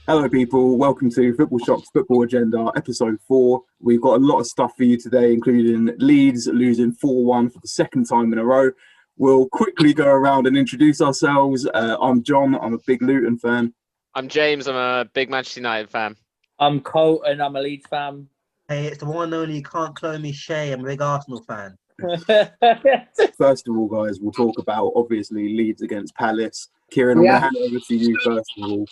Hello, people. Welcome to FootballShock's Football Agenda, episode 4. We've got a lot of stuff for you today, including Leeds losing 4-1 for the second time in a row. We'll quickly go around and introduce ourselves. I'm John. I'm a big Luton fan. I'm James. I'm a big Manchester United fan. I'm Kolt and I'm a Leeds fan. Hey, it's the one and only, you can't clone me, Shay. I'm a big Arsenal fan. First of all, guys, we'll talk about, obviously, Leeds against Palace. Kieran, I'm going to hand it over to you first of all.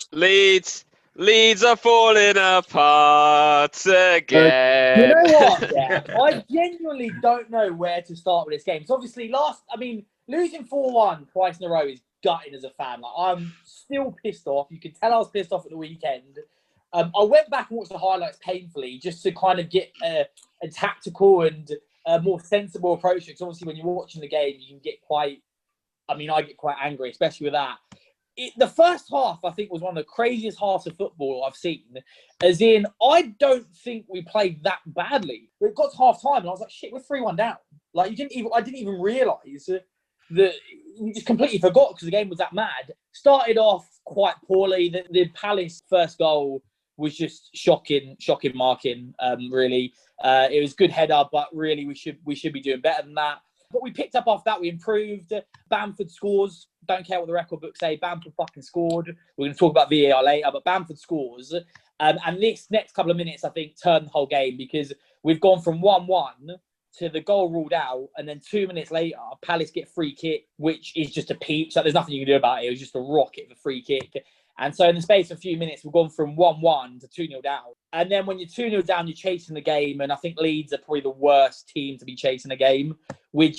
Leeds are falling apart again. You know what? Yeah, I genuinely don't know where to start with this game. So obviously, losing 4-1 twice in a row is gutting as a fan. Like, I'm still pissed off. You can tell I was pissed off at the weekend. I went back and watched the highlights painfully just to kind of get a tactical and a more sensible approach. Because obviously, when you're watching the game, you can get I get quite angry, especially with that. The first half, I think, was one of the craziest halves of football I've seen. As in, I don't think we played that badly. It got to half time, and I was like, "Shit, we're 3-1 down." Like, I didn't even realise that you just completely forgot because the game was that mad. Started off quite poorly. The Palace first goal was just shocking marking. Really, it was good header, but really we should be doing better than that. But we picked up after that. We improved. Bamford scores. Don't care what the record books say. Bamford fucking scored. We're going to talk about VAR later, but Bamford scores. And this next couple of minutes, I think, turned the whole game because we've gone from 1-1 to the goal ruled out. And then 2 minutes later, Palace get free kick, which is just a peach. Like, there's nothing you can do about it. It was just a rocket of a free kick. And so in the space of a few minutes, we've gone from 1-1 to 2-0 down. And then when you're 2-0 down, you're chasing the game. And I think Leeds are probably the worst team to be chasing a game. We're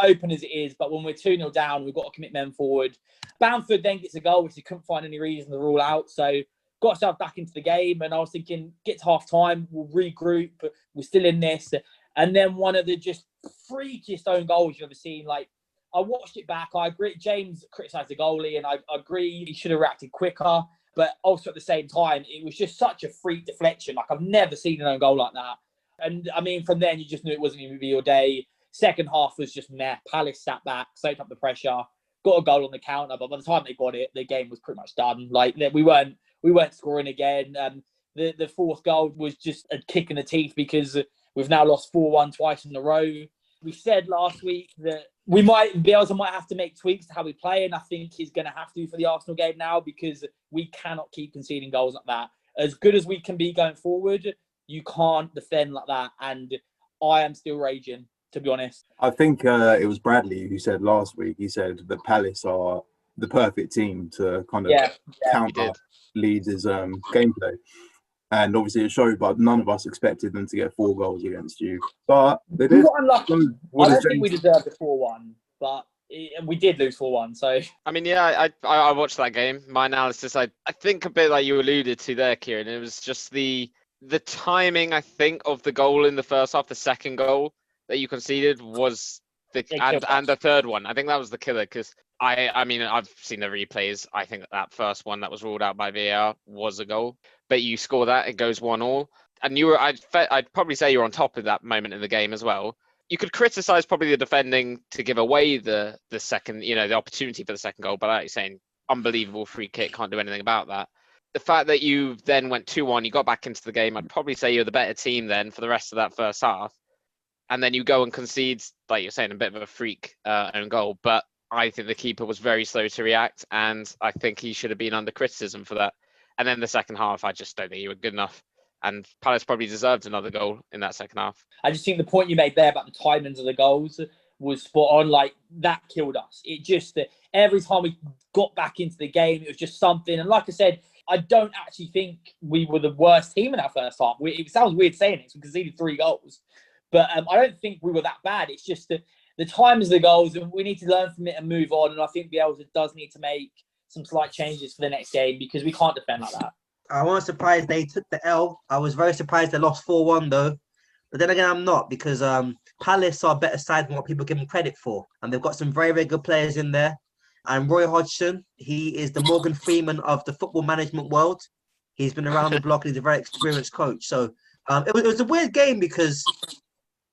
open as it is, but when we're 2-0 down, we've got to commit men forward. Bamford then gets a goal, which he couldn't find any reason to rule out. So got ourselves back into the game. And I was thinking, get to half time, we'll regroup. We're still in this. And then one of the just freakiest own goals you've ever seen. Like, I watched it back. I agree. James criticised the goalie, and I agree he should have reacted quicker. But also at the same time, it was just such a freak deflection. Like, I've never seen an own goal like that. And I mean, from then you just knew it wasn't going to be your day. Second half was just meh. Palace sat back, soaked up the pressure, got a goal on the counter. But by the time they got it, the game was pretty much done. Like, we weren't scoring again. The fourth goal was just a kick in the teeth because we've now lost 4-1 twice in a row. We said last week that Bielsa might have to make tweaks to how we play, and I think he's going to have to for the Arsenal game now because we cannot keep conceding goals like that. As good as we can be going forward, you can't defend like that, and I am still raging, to be honest. I think it was Bradley who said last week, he said that Palace are the perfect team to kind of counter Leeds' gameplay. And obviously it showed, but none of us expected them to get 4 goals against you. But they did. We got unlucky. I don't think we deserved a 4-1, but we did lose 4-1. So I mean, yeah, I watched that game. My analysis, I think a bit like you alluded to there, Kieran. It was just the timing, I think, of the goal in the first half, the second goal that you conceded was and the third one. I think that was the killer because I mean, I've seen the replays. I think that first one that was ruled out by VAR was a goal. But you score that, it goes 1-1. And I'd probably say you're on top of that moment in the game as well. You could criticise probably the defending to give away the second, the opportunity for the second goal. But like you're saying, unbelievable free kick, can't do anything about that. The fact that you then went 2-1, you got back into the game, I'd probably say you're the better team then for the rest of that first half. And then you go and concede, like you're saying, a bit of a freak own goal. But I think the keeper was very slow to react, and I think he should have been under criticism for that. And then the second half, I just don't think you were good enough. And Palace probably deserved another goal in that second half. I just think the point you made there about the timings of the goals was spot on. Like, that killed us. It just, every time we got back into the game, it was just something. And like I said, I don't actually think we were the worst team in our first half. It sounds weird saying it, we conceded 3 goals. But I don't think we were that bad. It's just the times of the goals, and we need to learn from it and move on. And I think Bielsa does need to make some slight changes for the next game because we can't defend like that. I wasn't surprised they took the L. I was very surprised they lost 4-1 though. But then again, I'm not because Palace are a better side than what people give them credit for. And they've got some very, very good players in there. And Roy Hodgson, he is the Morgan Freeman of the football management world. He's been around the block and he's a very experienced coach. So it was a weird game because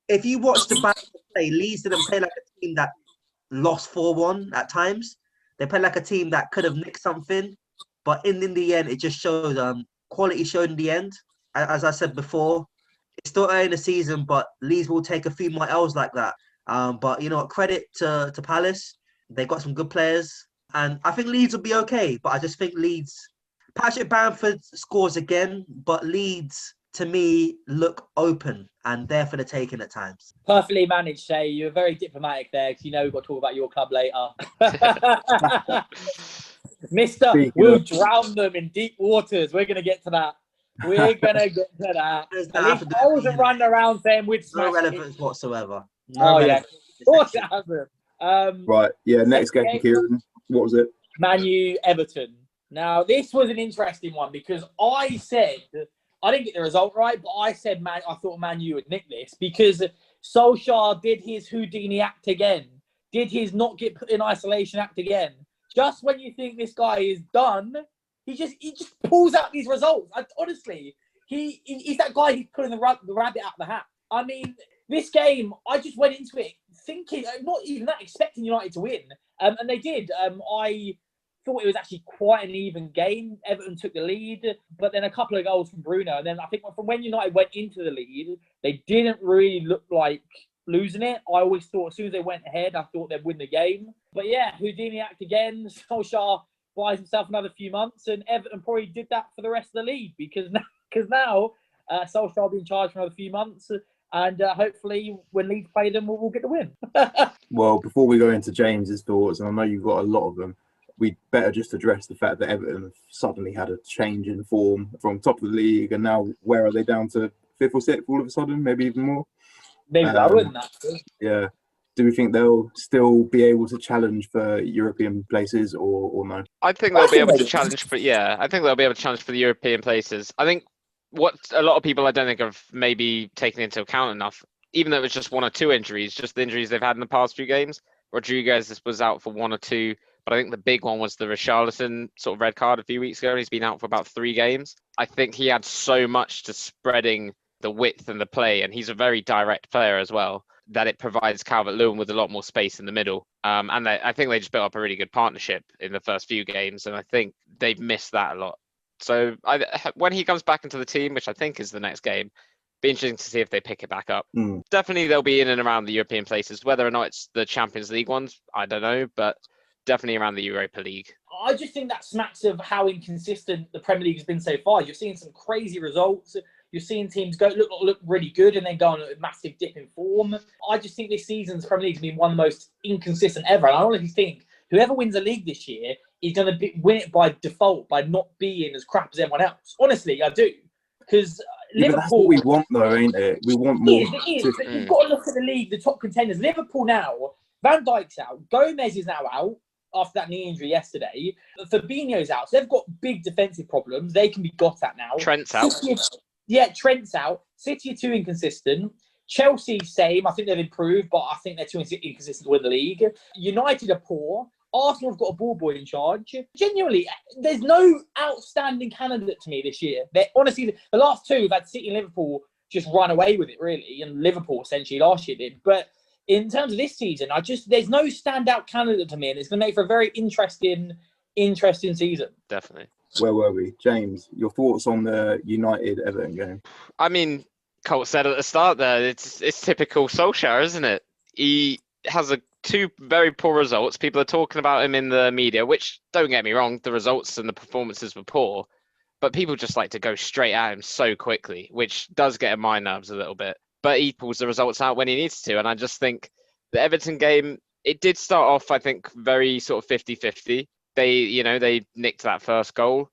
if you watch the back play, Leeds didn't play like a team that lost 4-1 at times. They played like a team that could have nicked something. But in the end, it just showed quality showed in the end. As I said before, it's still early in the season, but Leeds will take a few more L's like that. But you know, credit to Palace. They got some good players, and I think Leeds will be okay. But I just think Patrick Bamford scores again, but Leeds to me look open and there for the taking at times. Perfectly managed, Shay. You were very diplomatic there, because you know we've got to talk about your club later. Mister, we'll drown them in deep waters. We're going to get to that. We're going to get to that. At least I wasn't running around saying we'd smash. No relevance whatsoever. Yeah. Of course it hasn't. Right. Yeah, next game, Kieran. What was it? Man U, Everton. Now, this was an interesting one because I said, I didn't get the result right, but I said, I thought Man U would nick this because Solskjaer did his Houdini act again. Did his not get put in isolation act again. Just when you think this guy is done, he just pulls out these results. Honestly, he's that guy who's pulling the rabbit out of the hat. I mean, this game, I just went into it thinking, not even that, expecting United to win. And they did. I thought it was actually quite an even game. Everton took the lead, but then a couple of goals from Bruno. And then I think from when United went into the lead, they didn't really look like losing it. I always thought as soon as they went ahead, I thought they'd win the game. But yeah, Houdini act again. Solskjaer buys himself another few months, and Everton probably did that for the rest of the league because now Solskjaer will be in charge for another few months. And hopefully when Leeds play them, we'll get the win. Well, before we go into James's thoughts, and I know you've got a lot of them, we'd better just address the fact that Everton have suddenly had a change in form from top of the league, and now where are they down to 5th or 6th all of a sudden, maybe even more? Maybe lower than that. Yeah. Do we think they'll still be able to challenge for European places or no? I think they'll be able to challenge for the European places. I think what a lot of people I don't think have maybe taken into account enough, even though it was just 1 or 2 injuries, just the injuries they've had in the past few games. Rodriguez was out for 1 or 2, but I think the big one was the Richarlison sort of red card a few weeks ago. He's been out for about 3 games. I think he had so much to spreading the width and the play, and he's a very direct player as well, that it provides Calvert-Lewin with a lot more space in the middle. And I think they just built up a really good partnership in the first few games, and I think they've missed that a lot. So when he comes back into the team, which I think is the next game, be interesting to see if they pick it back up. Definitely they'll be in and around the European places. Whether or not it's the Champions League ones, I don't know, but definitely around the Europa League. I just think that smacks of how inconsistent the Premier League has been so far. You're seeing some crazy results. You're seeing teams look really good and then go on a massive dip in form. I just think this season's Premier League has been one of the most inconsistent ever. And I honestly think whoever wins the league this year is going to win it by default, by not being as crap as everyone else. Honestly, I do. Because Liverpool... That's what we want, though, ain't it? We want more. It is. But you've got to look at the league, the top contenders. Liverpool now, Van Dijk's out. Gomez is now out after that knee injury yesterday. Fabinho's out. So they've got big defensive problems. They can be got at now. Trent's out. Trent's out. City are too inconsistent. Chelsea, same. I think they've improved, but I think they're too inconsistent to win the league. United are poor. Arsenal have got a ball boy in charge. Genuinely, there's no outstanding candidate to me this year. Honestly, the last 2 have had City and Liverpool just run away with it, really, and Liverpool essentially last year did. But in terms of this season, there's no standout candidate to me, and it's going to make for a very interesting season. Definitely. Where were we? James, your thoughts on the United-Everton game? I mean, Kolt said at the start there, it's typical Solskjaer, isn't it? He has 2 very poor results. People are talking about him in the media, which, don't get me wrong, the results and the performances were poor, but people just like to go straight at him so quickly, which does get on my nerves a little bit. But he pulls the results out when he needs to, and I just think the Everton game, it did start off, I think, very sort of 50-50. They nicked that first goal.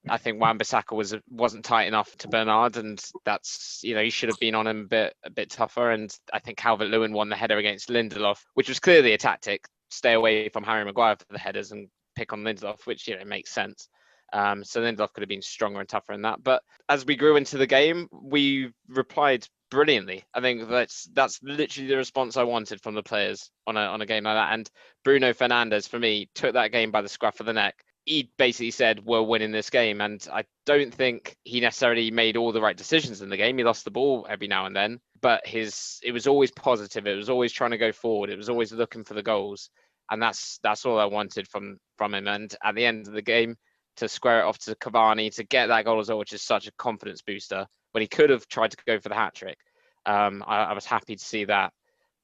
I think Wan-Bissaka wasn't tight enough to Bernard, and that's, he should have been on him a bit tougher. And I think Calvert-Lewin won the header against Lindelof, which was clearly a tactic. Stay away from Harry Maguire for the headers and pick on Lindelof, which makes sense. So Lindelof could have been stronger and tougher in that. But as we grew into the game, we replied brilliantly. I think that's literally the response I wanted from the players on a game like that. And Bruno Fernandes, for me, took that game by the scruff of the neck. He basically said, we're winning this game. And I don't think he necessarily made all the right decisions in the game. He lost the ball every now and then, but it was always positive. It was always trying to go forward. It was always looking for the goals. And that's all I wanted from him. And at the end of the game, to square it off to Cavani to get that goal as well, which is such a confidence booster when he could have tried to go for the hat-trick. I was happy to see that.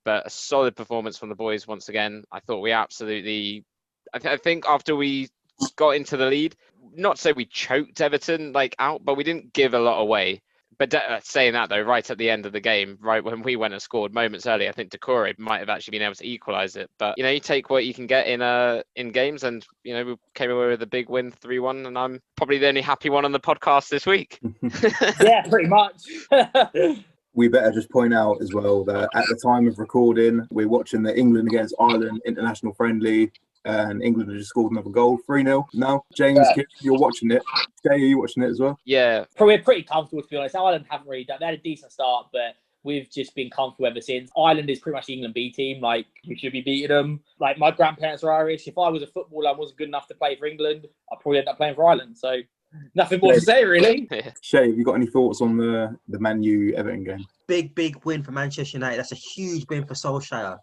But a solid performance from the boys once again. I thought we absolutely... I think after we got into the lead, not to say we choked Everton out, but we didn't give a lot away. But saying that, though, right at the end of the game, right when we went and scored moments earlier, I think Decore might have actually been able to equalise it. But, you take what you can get in games. And, we came away with a big win, 3-1. And I'm probably the only happy one on the podcast this week. Yeah, pretty much. We better just point out as well that at the time of recording, we're watching the England against Ireland international friendly. And England have just scored another goal, 3-0. Now, James, you're watching it. Jay, are you watching it as well? Yeah. Probably pretty comfortable, to be honest. Ireland haven't really done. They had a decent start, but we've just been comfortable ever since. Ireland is pretty much the England B team. We should be beating them. My grandparents are Irish. If I was a footballer and wasn't good enough to play for England, I'd probably end up playing for Ireland. So nothing more to say, really. Shay, have you got any thoughts on the Man U Everton game? Big win for Manchester United. That's a huge win for Solskjaer.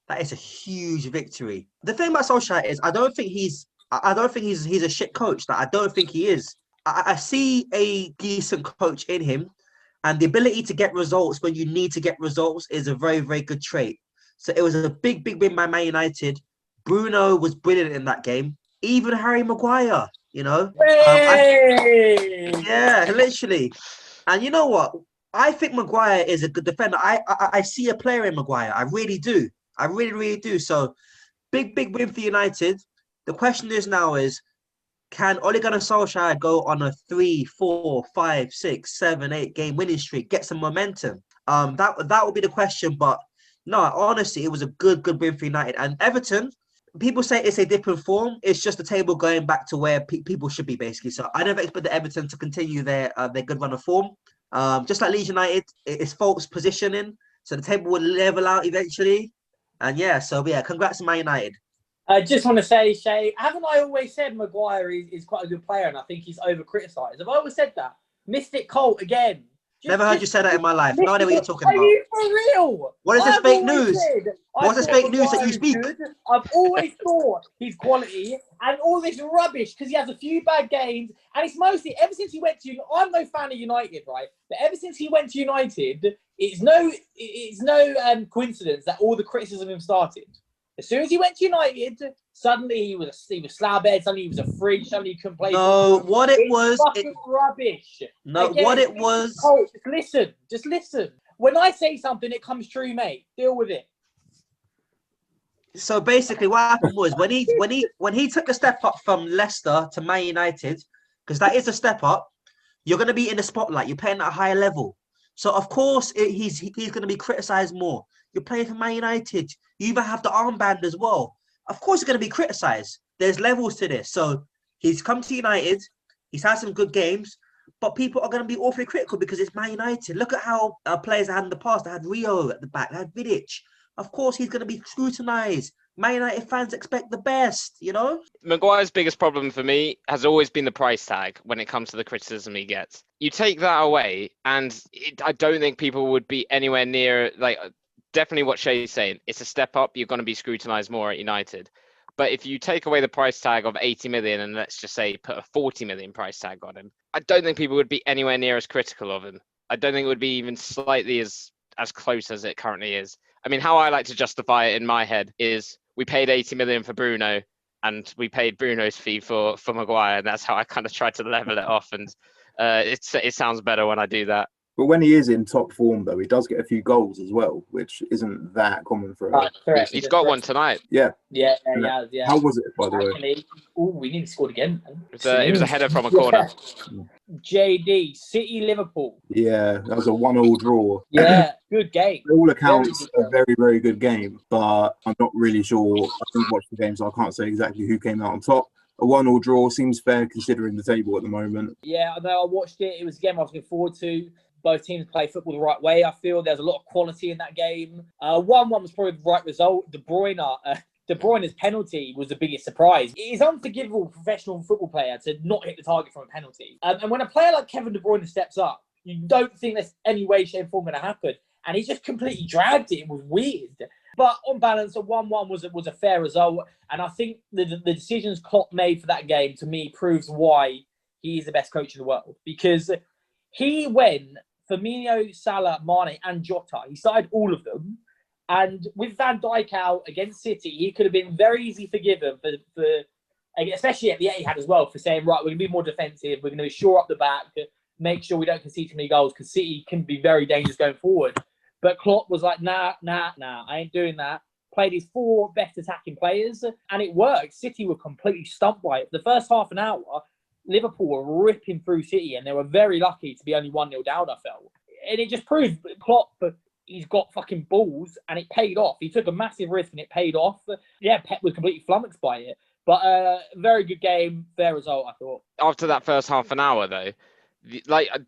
That is a huge victory. The thing about Solskjaer is I don't think he's a shit coach. I don't think he is. I see a decent coach in him, and the ability to get results when you need to get results is a very, very good trait. So it was a big win by Man United. Bruno was brilliant in that game. Even Harry Maguire, yeah, literally. And you know what? I think Maguire is a good defender. I see a player in Maguire. I really do. I really, really do. So, big win for United. The question is, can Ole Gunnar Solskjaer go on a 3, 4, 5, 6, 7, 8 game winning streak, get some momentum? That would be the question. But no, honestly, it was a good win for United. And Everton, people say it's a different form. It's just the table going back to where people should be, basically. So I never expect the Everton to continue their good run of form. Just like Leeds United, it's false positioning. So the table will level out eventually. And congrats to Man United. I just want to say, Shay, haven't I always said Maguire is quite a good player and I think he's over-criticised? Have I always said that? Missed it, Colt, again. Never heard you say that in my life. No idea what you're talking about. Are you for real? What is this fake news? What's this fake news that you speak? I've always thought he's quality and all this rubbish because he has a few bad games. And it's mostly ever since he went to... I'm no fan of United, right? But ever since he went to United, it's no coincidence that all the criticism of him started. As soon as he went to United, suddenly he was slabhead, suddenly he was a fridge, suddenly he couldn't play. No, what it was... fucking rubbish. No, again, what it was... Oh, just listen. When I say something, it comes true, mate. Deal with it. So basically what happened was when he took a step up from Leicester to Man United, because that is a step up, you're going to be in the spotlight. You're playing at a higher level. So, of course, he's going to be criticised more. You're playing for Man United. You even have the armband as well. Of course, he's going to be criticised. There's levels to this. So, he's come to United. He's had some good games. But people are going to be awfully critical because it's Man United. Look at how players I had in the past. They had Rio at the back. They had Vidic. Of course, he's going to be scrutinised. Man United fans expect the best, Maguire's biggest problem for me has always been the price tag when it comes to the criticism he gets. You take that away, and I don't think people would be anywhere near, definitely what Shay's saying. It's a step up. You're going to be scrutinised more at United. But if you take away the price tag of 80 million and let's just say put a 40 million price tag on him, I don't think people would be anywhere near as critical of him. I don't think it would be even slightly as close as it currently is. I mean, how I like to justify it in my head is we paid 80 million for Bruno and we paid Bruno's fee for Maguire. And that's how I kind of try to level it off. And it sounds better when I do that. But when he is in top form, though, he does get a few goals as well, which isn't that common for him. Correct. He's got one tonight. Yeah. Yeah. How was it, by the way? Actually, we nearly scored again. It was a header from a corner. JD, City, Liverpool. Yeah, that was a 1-1 draw. Yeah, good game. By all accounts, a very, very good game, but I'm not really sure. I didn't watch the game, so I can't say exactly who came out on top. A 1-1 draw seems fair considering the table at the moment. Yeah, I know. I watched it. It was a game I was looking forward to. Both teams play football the right way. I feel there's a lot of quality in that game. 1-1 was probably the right result. De Bruyne's penalty was the biggest surprise. It is unforgivable for a professional football player to not hit the target from a penalty. And when a player like Kevin De Bruyne steps up, you don't think there's any way, shape, or form going to happen. And he just completely dragged it. It was weird. But on balance, a 1-1 was a fair result. And I think the decisions Klopp made for that game, to me, proves why he is the best coach in the world. Because he went Firmino, Salah, Mane and Jota. He started all of them. And with Van Dijk out against City, he could have been very easily forgiven for especially at the Etihad as well, for saying, right, we're going to be more defensive. We're going to shore up the back, make sure we don't concede too many goals because City can be very dangerous going forward. But Klopp was like, nah, I ain't doing that. Played his 4 best attacking players, and it worked. City were completely stumped by it. The first half an hour, Liverpool were ripping through City, and they were very lucky to be only 1-0 down, I felt. And it just proved Klopp, he's got fucking balls, and it paid off. He took a massive risk, and it paid off. Yeah, Pep was completely flummoxed by it. But very good game, fair result, I thought. After that first half an hour, though,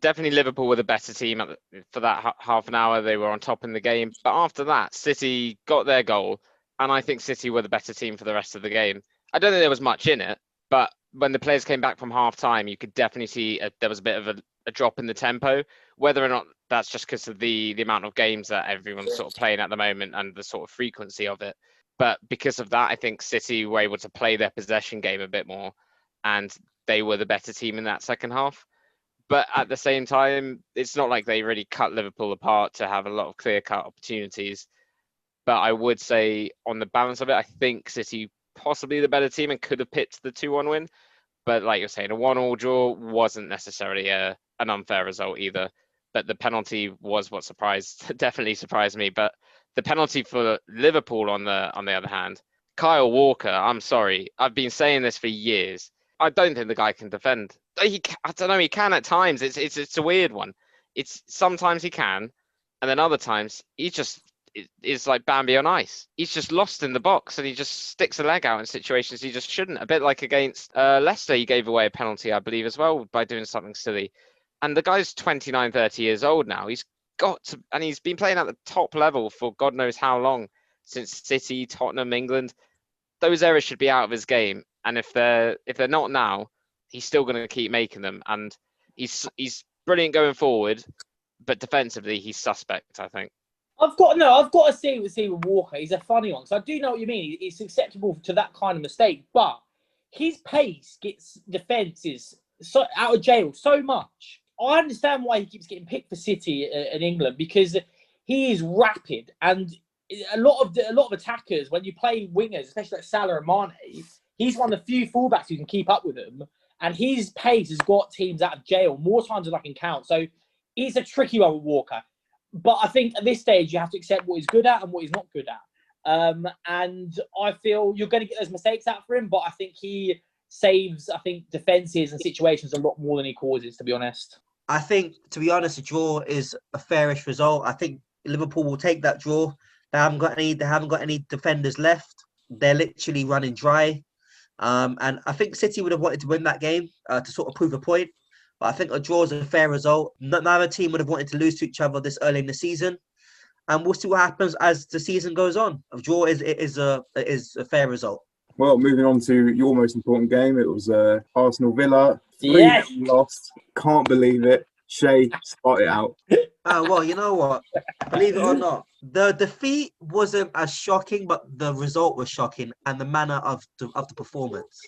definitely Liverpool were the better team for that half an hour. They were on top in the game. But after that, City got their goal, and I think City were the better team for the rest of the game. I don't think there was much in it, but when the players came back from half-time, you could definitely see there was a bit of a drop in the tempo. Whether or not that's just because of the amount of games that everyone's sort of playing at the moment and the sort of frequency of it. But because of that, I think City were able to play their possession game a bit more, and they were the better team in that second half. But at the same time, it's not like they really cut Liverpool apart to have a lot of clear-cut opportunities. But I would say, on the balance of it, I think City possibly the better team and could have picked the 2-1 win. But like you're saying, a 1-1 draw wasn't necessarily an unfair result either. But the penalty was what definitely surprised me. But the penalty for Liverpool, on the other hand, Kyle Walker, I'm sorry, I've been saying this for years. I don't think the guy can defend. I don't know, he can at times. It's a weird one. Sometimes he can, and then other times he just is like Bambi on ice. He's just lost in the box, and he just sticks a leg out in situations he just shouldn't. A bit like against Leicester, he gave away a penalty, I believe, as well, by doing something silly. And the guy's 29, 30 years old now. He's got to, and he's been playing at the top level for God knows how long, since City, Tottenham, England. Those errors should be out of his game. And if they're not now, he's still going to keep making them. And he's brilliant going forward, but defensively, he's suspect, I think. I've got to see with Walker. He's a funny one. So I do know what you mean. It's acceptable to that kind of mistake, but his pace gets defenses so out of jail so much. I understand why he keeps getting picked for City in England, because he is rapid, and a lot of attackers, when you play wingers, especially like Salah and Mane, he's one of the few fullbacks who can keep up with him, and his pace has got teams out of jail more times than I can count. So he's a tricky one with Walker. But I think at this stage, you have to accept what he's good at and what he's not good at. And I feel you're going to get those mistakes out for him, but I think he saves, defences and situations a lot more than he causes, to be honest. I think, to be honest, a draw is a fairish result. I think Liverpool will take that draw. They haven't got any defenders left. They're literally running dry. And I think City would have wanted to win that game to sort of prove a point. But I think a draw is a fair result. Neither team would have wanted to lose to each other this early in the season. And we'll see what happens as the season goes on. A draw is a fair result. Well, moving on to your most important game, it was Arsenal Villa. 3-0 Yes. lost. Can't believe it. Shay, start it out. Well, you know what? Believe it or not, the defeat wasn't as shocking, but the result was shocking, and the manner of the performance.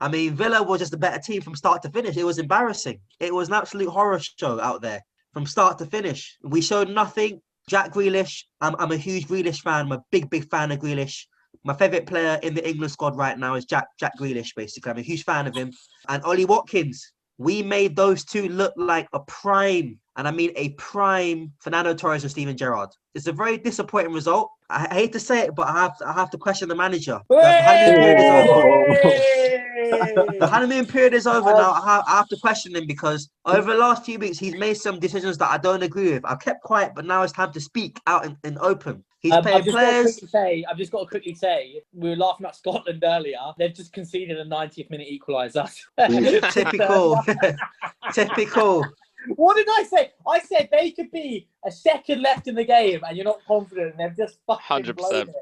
I mean, Villa was just a better team from start to finish. It was embarrassing. It was an absolute horror show out there from start to finish. We showed nothing. Jack Grealish, I'm a huge Grealish fan. I'm a big fan of Grealish. My favourite player in the England squad right now is Jack Grealish, basically. I'm a huge fan of him. And Ollie Watkins. We made those two look like a prime, and I mean a prime, Fernando Torres and Steven Gerrard. It's a very disappointing result. I hate to say it, but I have to question the manager. The honeymoon period is over now. I have to question him, because over the last few weeks, he's made some decisions that I don't agree with. I've kept quiet, but now it's time to speak out in open. He's paying players. I've just got to quickly say, we were laughing at Scotland earlier. They've just conceded a 90th minute equaliser. Typical. Typical. What did I say? I said they could be a second left in the game, and you're not confident, and they've just fucking 100%. Blown it.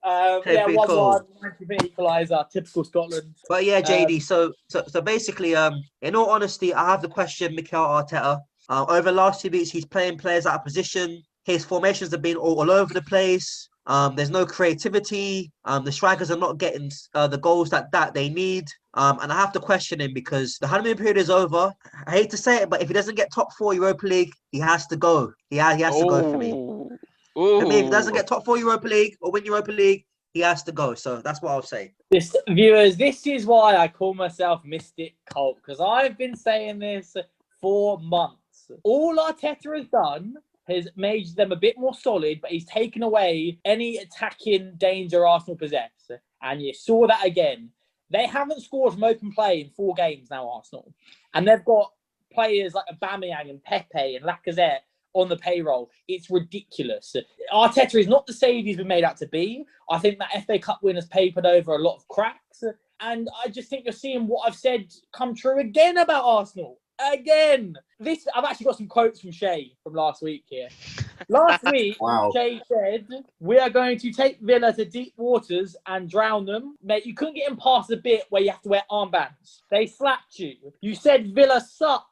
1-1, 90-minute equaliser, typical Scotland. But yeah, JD. So basically, in all honesty, I have to question Mikel Arteta. Over the last 2 weeks, he's playing players out of position. His formations have been all over the place. There's no creativity. The strikers are not getting the goals that they need. And I have to question him because the honeymoon period is over. I hate to say it, but if he doesn't get top 4 Europa League, he has to go. He has to go for me. For me, if he doesn't get top 4 Europa League or win Europa League, he has to go. So that's what I'll say. Viewers, this is why I call myself Mystic Kolt, because I've been saying this for months. All Arteta has done has made them a bit more solid, but he's taken away any attacking danger Arsenal possess. And you saw that again. They haven't scored from open play in 4 games now, Arsenal. And they've got players like Aubameyang and Pepe and Lacazette on the payroll. It's ridiculous. Arteta is not the save he's been made out to be. I think that FA Cup win has papered over a lot of cracks. And I just think you're seeing what I've said come true again about Arsenal. Again. I've actually got some quotes from Shay from last week here. Last week, wow. Shay said, "We are going to take Villa to deep waters and drown them." Mate, you couldn't get him past the bit where you have to wear armbands. They slapped you. You said Villa suck.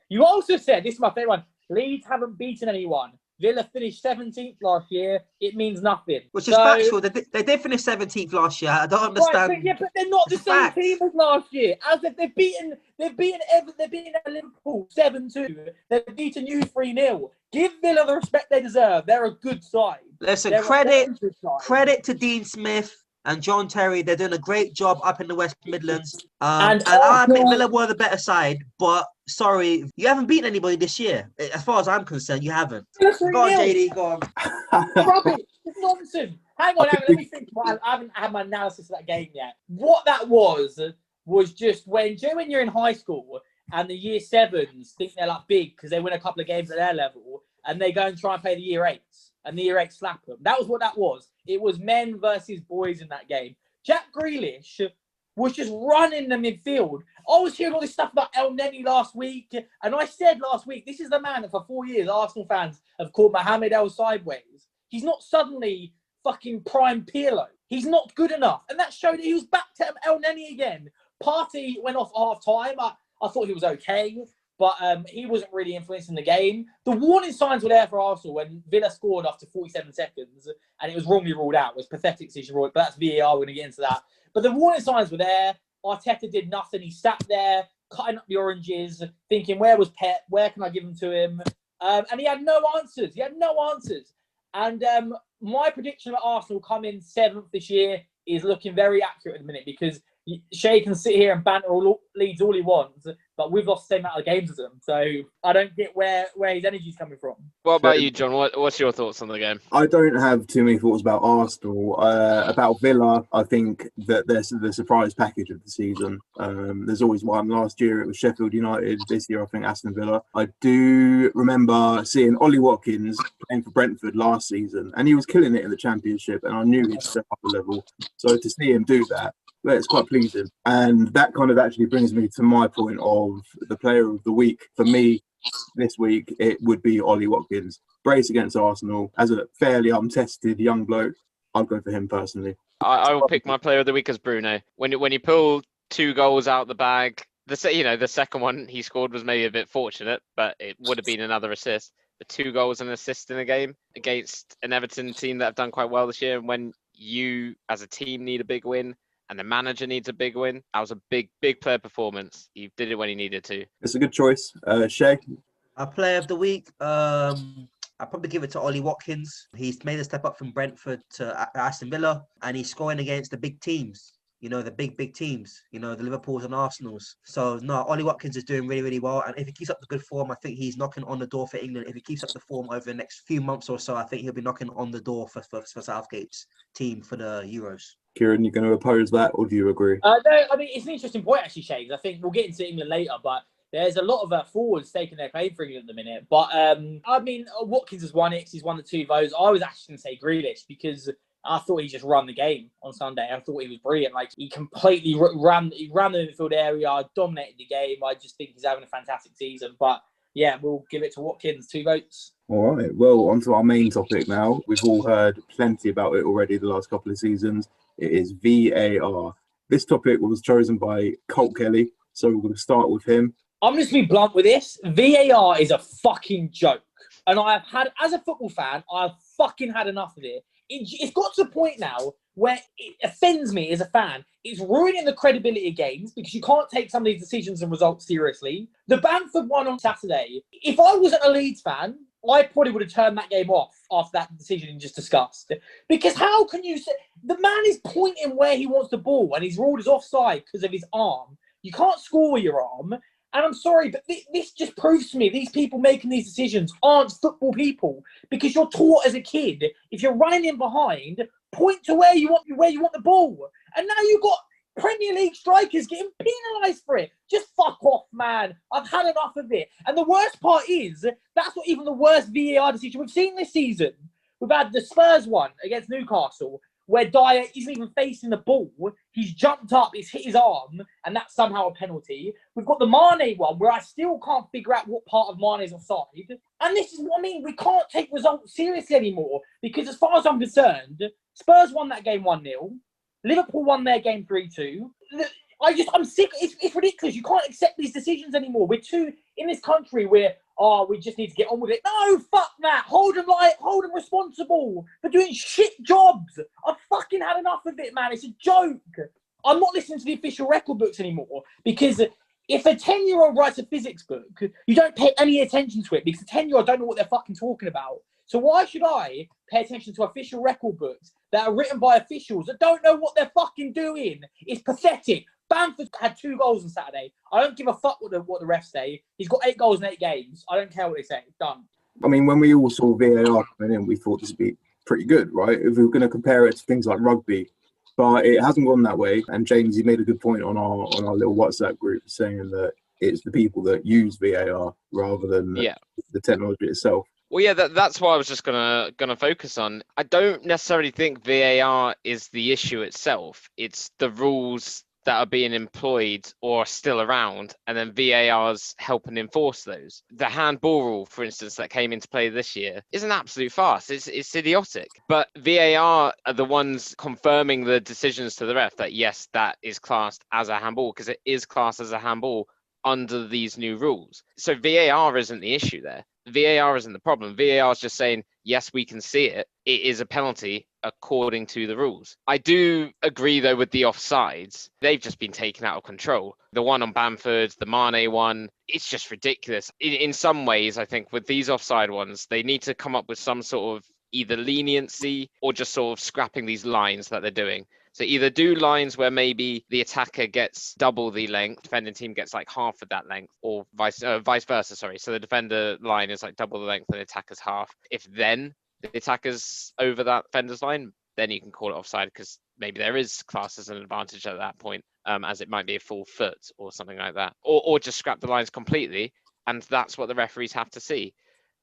You also said, this is my favourite one, Leeds haven't beaten anyone. Villa finished 17th last year. It means nothing. Which is factual. They did finish 17th last year. I don't understand. Right, but they're not the same team as last year. As if they've beaten Liverpool 7-2. They've beaten you 3-0. Give Villa the respect they deserve. They're a good side. Listen, credit to Dean Smith and John Terry. They're doing a great job up in the West Midlands. And I admit Villa were the better side, but sorry, you haven't beaten anybody this year. As far as I'm concerned, you haven't. Go on, JD, go on. Rubbish. It's nonsense. Hang on, let me think. I haven't had my analysis of that game yet. What that was just when you're in high school and the year 7s think they're like big because they win a couple of games at their level and they go and try and play the year 8s and the year 8s slap them. That was what that was. It was men versus boys in that game. Jack Grealish was just running the midfield. I was hearing all this stuff about El Neni last week, and I said last week, this is the man that for 4 years Arsenal fans have called Mohamed El sideways. He's not suddenly fucking prime Pirlo. He's not good enough. And that showed that he was back to El Neni again. Partey went off half time. I thought he was okay, but he wasn't really influencing the game. The warning signs were there for Arsenal when Villa scored after 47 seconds, and it was wrongly ruled out. It was pathetic decision, but that's VAR. We're going to get into that. But the warning signs were there. Arteta did nothing. He sat there, cutting up the oranges, thinking, where was Pep? Where can I give them to him? And he had no answers. And my prediction about Arsenal coming 7th this year is looking very accurate at the minute because Shay can sit here and banter Leeds all he wants, but we've lost the same amount of games as them. So I don't get where his energy's coming from. What about you, John? What's your thoughts on the game? I don't have too many thoughts about Arsenal. About Villa, I think that there's the surprise package of the season. There's always one. Last year it was Sheffield United. This year I think Aston Villa. I do remember seeing Ollie Watkins playing for Brentford last season, and he was killing it in the Championship, and I knew he'd step up a level. So to see him do that, it's quite pleasing. And that kind of actually brings me to my point of the player of the week. For me, this week, it would be Ollie Watkins. Brace against Arsenal. As a fairly untested young bloke, I'd go for him personally. I will pick my player of the week as Bruno. When you pull 2 goals out the bag, the second one he scored was maybe a bit fortunate, but it would have been another assist. The 2 goals and assist in a game against an Everton team that have done quite well this year. And when you, as a team, need a big win, and the manager needs a big win, that was a big player performance. He did it when he needed to. It's a good choice. Shay? Our player of the week, I'll probably give it to Ollie Watkins. He's made a step up from Brentford to Aston Villa, and he's scoring against the big teams. The big teams, the Liverpools and Arsenals. So, no, Ollie Watkins is doing really, really well. And if he keeps up the good form, I think he's knocking on the door for England. If he keeps up the form over the next few months or so, I think he'll be knocking on the door for Southgate's team for the Euros. Kieran, you going to oppose that, or do you agree? No, I mean, it's an interesting point, actually, Shades. I think we'll get into England later, but there's a lot of forwards taking their claim for England at the minute. But, I mean, Watkins has won it. He's won the 2 votes. I was actually going to say Grealish because I thought he just ran the game on Sunday. I thought he was brilliant. Like, he completely ran the midfield area, dominated the game. I just think he's having a fantastic season. But, yeah, we'll give it to Watkins, 2 votes. All right. Well, on to our main topic now. We've all heard plenty about it already the last couple of seasons. It is VAR. This topic was chosen by Colt Kelly, so we're going to start with him. I'm just going to be blunt with this. VAR is a fucking joke. And I have had, as a football fan, I've fucking had enough of it. it's got to the point now where it offends me as a fan. It's ruining the credibility of games because you can't take some of these decisions and results seriously. The Bamford one on Saturday, if I wasn't a Leeds fan, I probably would have turned that game off after that decision and just discussed. Because how can you say... The man is pointing where he wants the ball and he's ruled as offside because of his arm. You can't score with your arm. And I'm sorry, but this just proves to me these people making these decisions aren't football people, because you're taught as a kid, if you're running in behind, point to where you want the ball. And now you've got Premier League strikers getting penalised for it. Just fuck off, man. I've had enough of it. And the worst part is, that's not even the worst VAR decision we've seen this season. We've had the Spurs one against Newcastle, where Dyer isn't even facing the ball. He's jumped up, he's hit his arm, and that's somehow a penalty. We've got the Mane one, where I still can't figure out what part of Mane is offside. And this is what I mean. We can't take results seriously anymore, because as far as I'm concerned, Spurs won that game 1-0. Liverpool won their game 3-2. I'm sick. It's ridiculous. You can't accept these decisions anymore. We're too, in this country, we just need to get on with it. No, fuck that. Hold them responsible for doing shit jobs. I've fucking had enough of it, man. It's a joke. I'm not listening to the official record books anymore, because if a 10-year-old writes a physics book, you don't pay any attention to it, because the 10-year-old don't know what they're fucking talking about. So why should I pay attention to official record books that are written by officials that don't know what they're fucking doing? It's pathetic. Bamford had 2 goals on Saturday. I don't give a fuck what the refs say. He's got 8 goals in 8 games. I don't care what they say. Done. I mean, when we all saw VAR coming in, we thought this would be pretty good, right? If we were going to compare it to things like rugby. But it hasn't gone that way. And James, you made a good point on our little WhatsApp group, saying that it's the people that use VAR rather than the technology itself. Well, yeah, that's what I was just gonna focus on. I don't necessarily think VAR is the issue itself. It's the rules that are being employed or are still around, and then VAR's helping enforce those. The handball rule, for instance, that came into play this year is an absolute farce. It's idiotic. But VAR are the ones confirming the decisions to the ref that, yes, that is classed as a handball, because it is classed as a handball under these new rules. So VAR isn't the issue there. VAR isn't the problem. VAR is just saying, yes, we can see it. It is a penalty according to the rules. I do agree, though, with the offsides. They've just been taken out of control. The one on Bamford, the Mane one, it's just ridiculous. In some ways, I think with these offside ones, they need to come up with some sort of either leniency or just sort of scrapping these lines that they're doing. So either do lines where maybe the attacker gets double the length, defending team gets like half of that length, or vice versa, sorry. So the defender line is like double the length and the attacker's half. If then the attacker's over that defender's line, then you can call it offside, because maybe there is classed as an advantage at that point, as it might be a full foot or something like that. Or just scrap the lines completely, and that's what the referees have to see.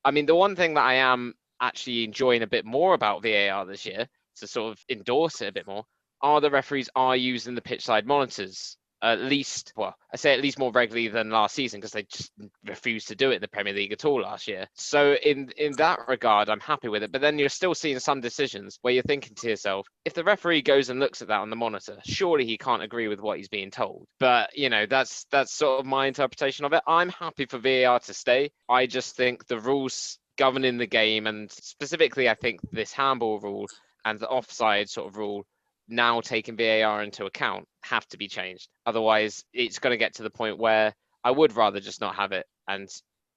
I mean, the one thing that I am actually enjoying a bit more about VAR this year, to sort of endorse it a bit more, are the referees are using the pitch side monitors at least more regularly than last season, because they just refused to do it in the Premier League at all last year. So in that regard, I'm happy with it. But then you're still seeing some decisions where you're thinking to yourself, if the referee goes and looks at that on the monitor, surely he can't agree with what he's being told. But, that's sort of my interpretation of it. I'm happy for VAR to stay. I just think the rules governing the game, and specifically I think this handball rule and the offside sort of rule, now taking VAR into account, have to be changed. Otherwise, it's going to get to the point where I would rather just not have it. And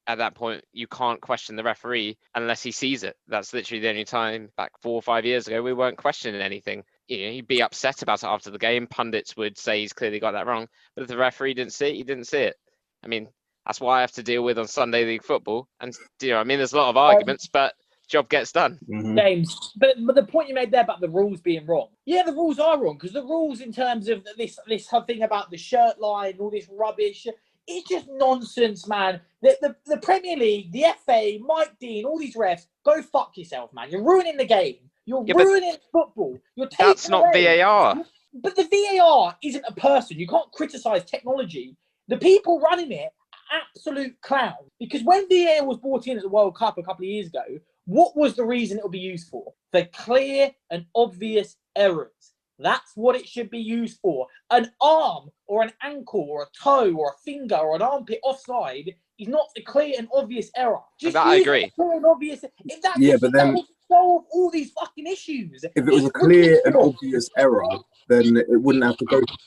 at that point, you can't question the referee unless he sees it. That's literally the only time back 4 or 5 years ago we weren't questioning anything. He'd be upset about it after the game. Pundits would say he's clearly got that wrong. But if the referee didn't see it, he didn't see it. I mean, that's what I have to deal with on Sunday League football. And there's a lot of arguments, but job gets done. Mm-hmm. James, but the point you made there about the rules being wrong. Yeah, the rules are wrong, because the rules in terms of this whole thing about the shirt line, all this rubbish, it's just nonsense, man. The Premier League, the FA, Mike Dean, all these refs, go fuck yourself, man. You're ruining the game. You're ruining football. That's not VAR. But the VAR isn't a person. You can't criticise technology. The people running it are absolute clowns. Because when VAR was brought in at the World Cup a couple of years ago, what was the reason it would be used for? For clear and obvious errors. That's what it should be used for. An arm or an ankle or a toe or a finger or an armpit offside is not a clear and obvious error. Just that I agree. Clear and obvious. If that that would solve all these fucking issues. If it was a clear and obvious error, then it wouldn't have to go to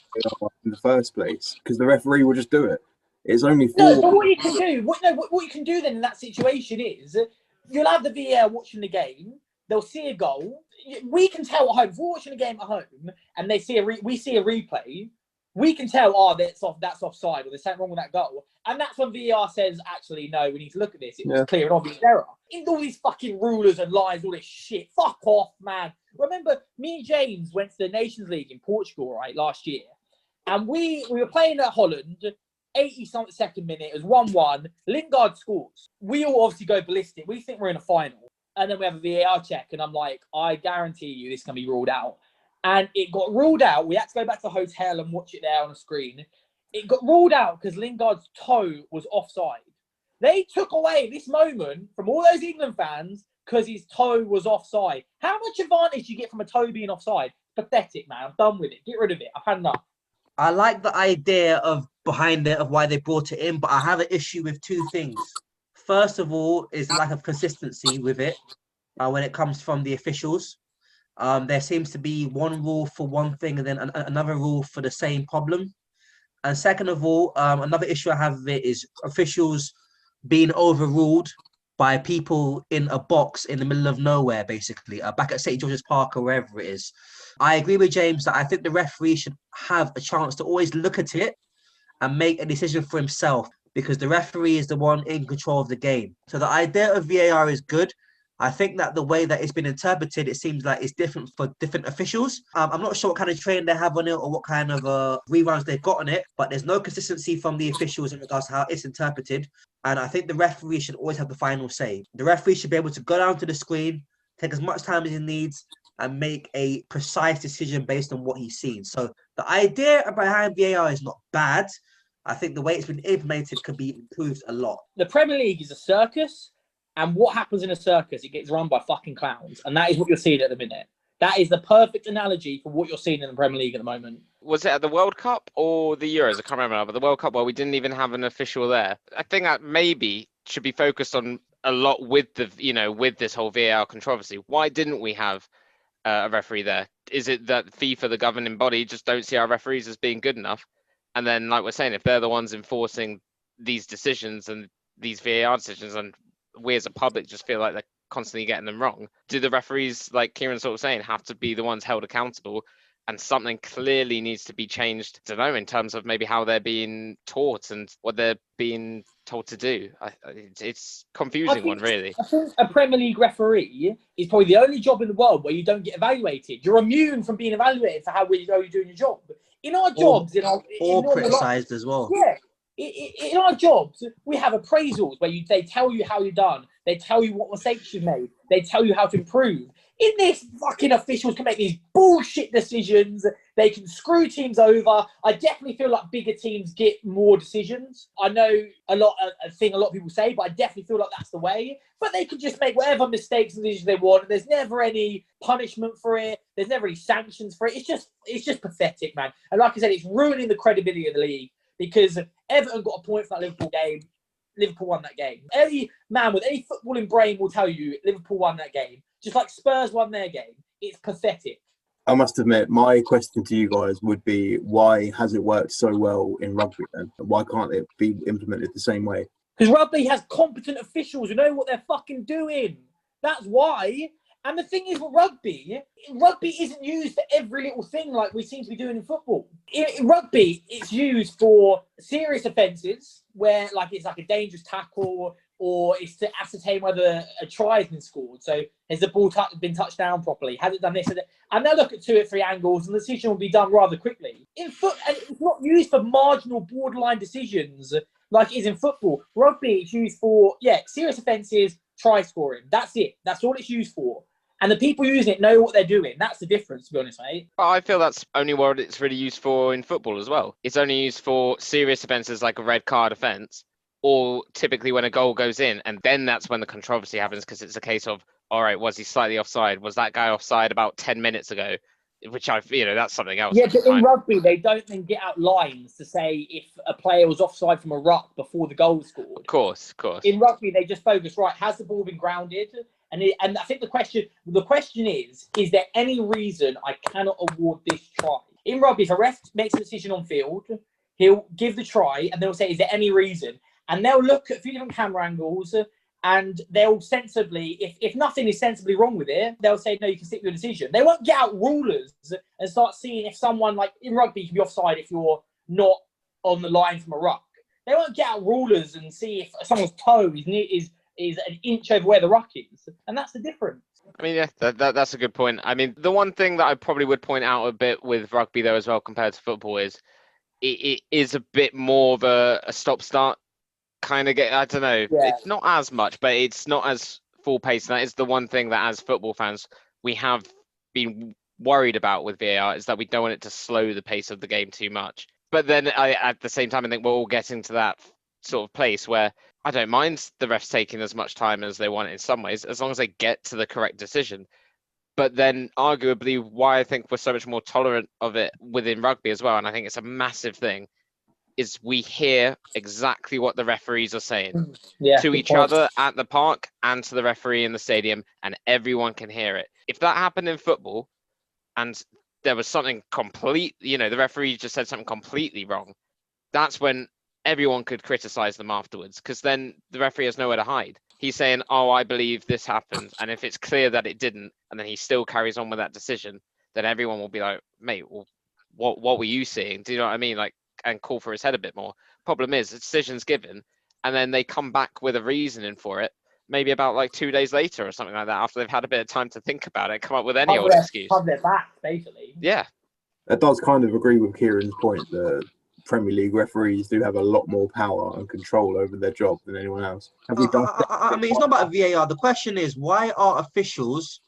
VAR in the first place because the referee will just do it. It's only for... No, but what you can do, what you can do then in that situation is you'll have the VAR watching the game. They'll see a goal. We can tell at home if we're watching a game at home and we see a replay. We can tell, that's offside or there's something wrong with that goal. And that's when VAR says, actually, no, we need to look at this. It was clear and obvious error. In all these fucking rulers and lines, all this shit. Fuck off, man. Remember, me and James went to the Nations League in Portugal, right, last year. And we were playing at Holland, 80-something second minute. It was 1-1. Lingard scores. We all obviously go ballistic. We think we're in a final. And then we have a VAR check. And I'm like, I guarantee you this is going to be ruled out. And it got ruled out. We had to go back to the hotel and watch it there on the screen. It got ruled out because Lingard's toe was offside. They took away this moment from all those England fans because his toe was offside. How much advantage do you get from a toe being offside? Pathetic, man. I'm done with it. Get rid of it. I've had enough. I like the idea behind it, of why they brought it in, but I have an issue with two things. First of all, is lack of consistency with it when it comes from the officials. There seems to be one rule for one thing and then another rule for the same problem. And second of all, another issue I have with it is officials being overruled by people in a box in the middle of nowhere, basically, back at St. George's Park or wherever it is. I agree with James that I think the referee should have a chance to always look at it and make a decision for himself, because the referee is the one in control of the game. So the idea of VAR is good. I think that the way that it's been interpreted, it seems like it's different for different officials. I'm not sure what kind of training they have on it or what kind of reruns they've got on it, but there's no consistency from the officials in regards to how it's interpreted. And I think the referee should always have the final say. The referee should be able to go down to the screen, take as much time as he needs, and make a precise decision based on what he's seen. So the idea behind VAR is not bad. I think the way it's been implemented could be improved a lot. The Premier League is a circus. And what happens in a circus? It gets run by fucking clowns. And that is what you're seeing at the minute. That is the perfect analogy for what you're seeing in the Premier League at the moment. Was it at the World Cup or the Euros? I can't remember now, but the World Cup, well, we didn't even have an official there. I think that maybe should be focused on a lot with with this whole VAR controversy. Why didn't we have a referee there? Is it that FIFA, the governing body, just don't see our referees as being good enough? And then, like we're saying, if they're the ones enforcing these decisions and these VAR decisions, and we as a public just feel like they're constantly getting them wrong, do the referees, like Kieran's sort of saying, have to be the ones held accountable? And something clearly needs to be changed, I don't know, in terms of maybe how they're being taught and what they're being told to do. It's confusing one, really. I think a Premier League referee is probably the only job in the world where you don't get evaluated. You're immune from being evaluated for how well you're doing your job. In our jobs, or criticised as well. Yeah. In our jobs, we have appraisals where they tell you how you've done. They tell you what mistakes you've made. They tell you how to improve. In this, fucking officials can make these bullshit decisions. They can screw teams over. I definitely feel like bigger teams get more decisions. I know a thing a lot of people say, but I definitely feel like that's the way. But they can just make whatever mistakes and decisions they want. There's never any punishment for it. There's never any sanctions for it. It's just pathetic, man. And like I said, it's ruining the credibility of the league. Because Everton got a point for that Liverpool game. Liverpool won that game. Any man with any footballing brain will tell you Liverpool won that game. Just like Spurs won their game. It's pathetic. I must admit, my question to you guys would be, why has it worked so well in rugby then? Why can't it be implemented the same way? Because rugby has competent officials who know what they're fucking doing. That's why. And the thing is with rugby isn't used for every little thing like we seem to be doing in football. In rugby, it's used for serious offences where it's like a dangerous tackle, or it's to ascertain whether a try has been scored. So has the ball been touched down properly? Has it done this? And they'll look at 2 or 3 angles and the decision will be done rather quickly. And it's not used for marginal borderline decisions like it is in football. Rugby is used for, serious offences, try scoring. That's it. That's all it's used for. And the people using it know what they're doing. That's the difference, to be honest, mate. I feel that's only what it's really used for in football as well. It's only used for serious offences like a red card offence, or typically when a goal goes in, and then that's when the controversy happens, because it's a case of, all right, was he slightly offside? Was that guy offside about 10 minutes ago? which that's something else. Yeah, but in rugby, they don't then get out lines to say if a player was offside from a ruck before the goal was scored. Of course. In rugby, they just focus, right, has the ball been grounded? And I think the question is there any reason I cannot award this try? In rugby, if a ref makes a decision on field, he'll give the try and they'll say, is there any reason? And they'll look at a few different camera angles and they'll sensibly, if nothing is sensibly wrong with it, they'll say, no, you can stick with your decision. They won't get out rulers and start seeing if someone, like in rugby, you can be offside if you're not on the line from a ruck. They won't get out rulers and see if someone's toe is an inch over where the ruck is. And that's the difference. I mean, yeah, that's a good point. I mean, the one thing that I probably would point out a bit with rugby, though, as well, compared to football is it is a bit more of a stop-start kind of game. I don't know. Yeah. It's not as much, but it's not as full-paced. And that is the one thing that, as football fans, we have been worried about with VAR, is that we don't want it to slow the pace of the game too much. But then at the same time, I think we're all getting to that sort of place where I don't mind the refs taking as much time as they want in some ways, as long as they get to the correct decision. But then arguably why I think we're so much more tolerant of it within rugby as well, and I think it's a massive thing, is we hear exactly what the referees are saying to each other at the park and to the referee in the stadium, and everyone can hear it. If that happened in football and there was something the referee just said something completely wrong, that's when everyone could criticize them afterwards, because then the referee has nowhere to hide. He's saying, oh, I believe this happened. And if it's clear that it didn't, and then he still carries on with that decision, then everyone will be like, mate, well, what were you seeing? Do you know what I mean? Like, and call for his head a bit more. Problem is, the decision's given, and then they come back with a reasoning for it, maybe about like 2 days later or something like that, after they've had a bit of time to think about it, come up with any old excuse. Have their back, basically. Yeah. That does kind of agree with Kieran's point that Premier League referees do have a lot more power and control over their job than anyone else. I mean, it's not about VAR. The question is, why are officials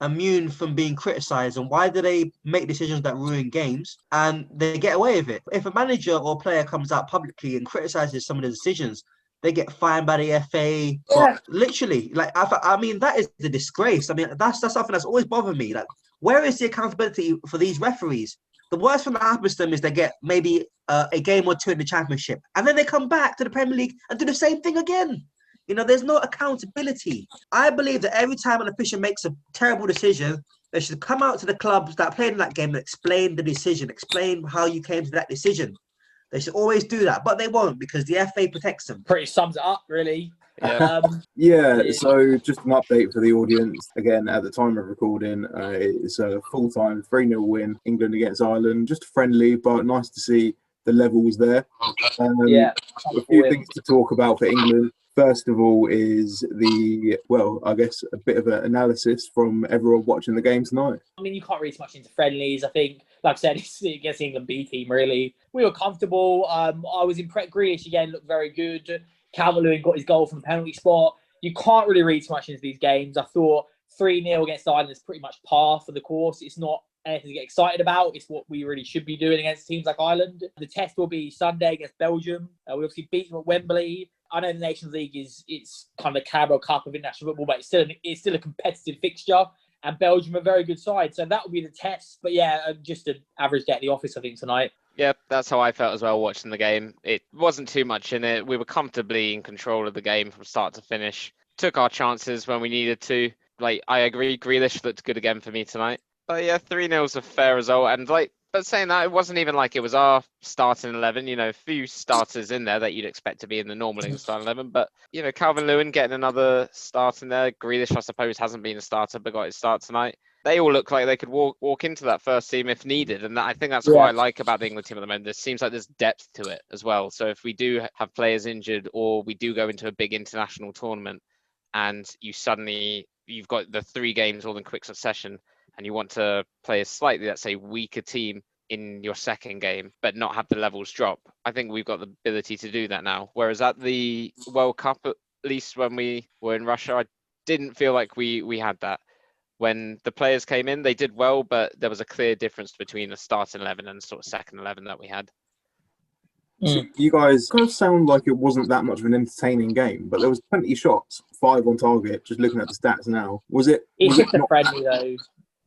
immune from being criticised, and why do they make decisions that ruin games and they get away with it? If a manager or player comes out publicly and criticises some of the decisions, they get fined by the FA. But literally, like, I mean, that is the disgrace. I mean, that's something that's always bothered me. Like, where is the accountability for these referees? The worst thing that happens to them is they get maybe a game or two in the Championship, and then they come back to the Premier League and do the same thing again. There's no accountability. I believe that every time an official makes a terrible decision, they should come out to the clubs that played in that game and explain the decision, explain how you came to that decision. They should always do that, but they won't, because the FA protects them. Pretty sums it up, really. Yeah. So just an update for the audience. Again, at the time of recording, it's a full-time 3-0 win, England against Ireland. Just friendly, but nice to see the levels there. A few things to talk about for England. First of all is I guess a bit of an analysis from everyone watching the game tonight. I mean, you can't read too much into friendlies. I think, like I said, it's against the England B team, really. We were comfortable. I was impressed. Grealish, again, looked very good. Calvert-Lewin got his goal from the penalty spot. You can't really read too much into these games. I thought 3-0 against Ireland is pretty much par for the course. It's not anything to get excited about. It's what we really should be doing against teams like Ireland. The test will be Sunday against Belgium. We obviously beat them at Wembley. I know the Nations League it's kind of the Carabao Cup of international football, but it's still a competitive fixture. And Belgium are a very good side, so that will be the test. But yeah, just an average day at the office, I think, tonight. Yeah, that's how I felt as well watching the game. It wasn't too much in it. We were comfortably in control of the game from start to finish. Took our chances when we needed to. Like, I agree, Grealish looked good again for me tonight. But yeah, 3-0 is a fair result. And but saying that, it wasn't even like it was our starting 11. A few starters in there that you'd expect to be in the normal England starting 11. But, Calvert-Lewin getting another start in there. Grealish, I suppose, hasn't been a starter, but got his start tonight. They all look like they could walk into that first team if needed. And I think that's what I like about the England team at the moment. There seems like there's depth to it as well. So if we do have players injured, or we do go into a big international tournament and you've got the 3 games all in quick succession, and you want to play a slightly, let's say, weaker team in your second game, but not have the levels drop, I think we've got the ability to do that now. Whereas at the World Cup, at least when we were in Russia, I didn't feel like we had that. When the players came in, they did well, but there was a clear difference between the starting 11 and sort of second 11 that we had. So you guys kind of sound like it wasn't that much of an entertaining game, but there was 20 shots, 5 on target. Just looking at the stats now, was it? It's just a friendly though.